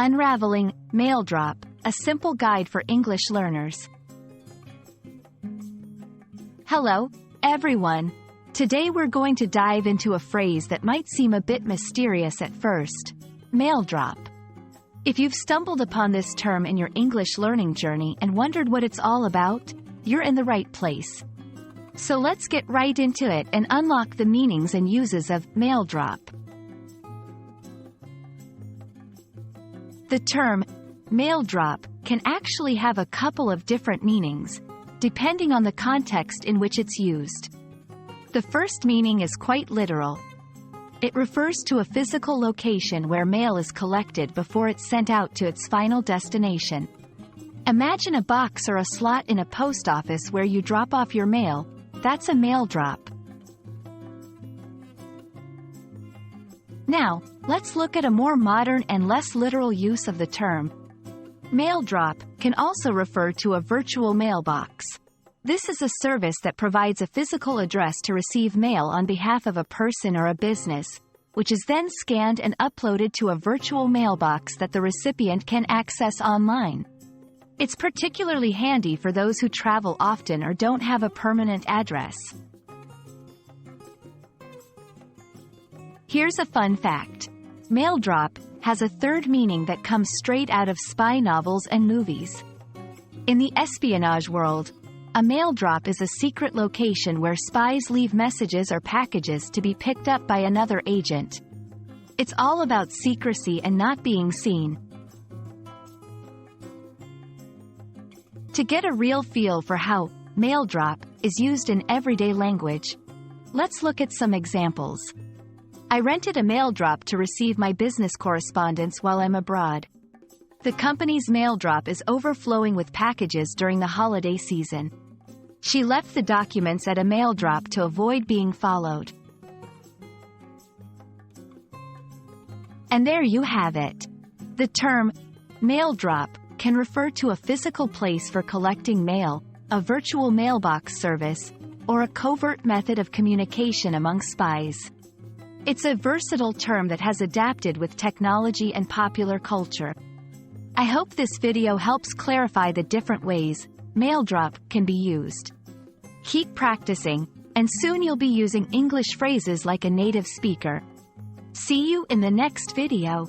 Unraveling Mail Drop, a simple guide for English learners. Hello, everyone. Today we're going to dive into a phrase that might seem a bit mysterious at first: mail drop. If you've stumbled upon this term in your English learning journey and wondered what it's all about, you're in the right place. So let's get right into it and unlock the meanings and uses of mail drop. The term mail drop can actually have a couple of different meanings, depending on the context in which it's used. The first meaning is quite literal. It refers to a physical location where mail is collected before it's sent out to its final destination. Imagine a box or a slot in a post office where you drop off your mail. That's a mail drop. Now, let's look at a more modern and less literal use of the term. Mail drop can also refer to a virtual mailbox. This is a service that provides a physical address to receive mail on behalf of a person or a business, which is then scanned and uploaded to a virtual mailbox that the recipient can access online. It's particularly handy for those who travel often or don't have a permanent address. Here's a fun fact. Mail drop has a third meaning that comes straight out of spy novels and movies. In the espionage world, a mail drop is a secret location where spies leave messages or packages to be picked up by another agent. It's all about secrecy and not being seen. To get a real feel for how mail drop is used in everyday language, let's look at some examples. I rented a mail drop to receive my business correspondence while I'm abroad. The company's mail drop is overflowing with packages during the holiday season. She left the documents at a mail drop to avoid being followed. And there you have it. The term mail drop can refer to a physical place for collecting mail, a virtual mailbox service, or a covert method of communication among spies. It's a versatile term that has adapted with technology and popular culture. I hope this video helps clarify the different ways mail drop can be used. Keep practicing, and soon you'll be using English phrases like a native speaker. See you in the next video.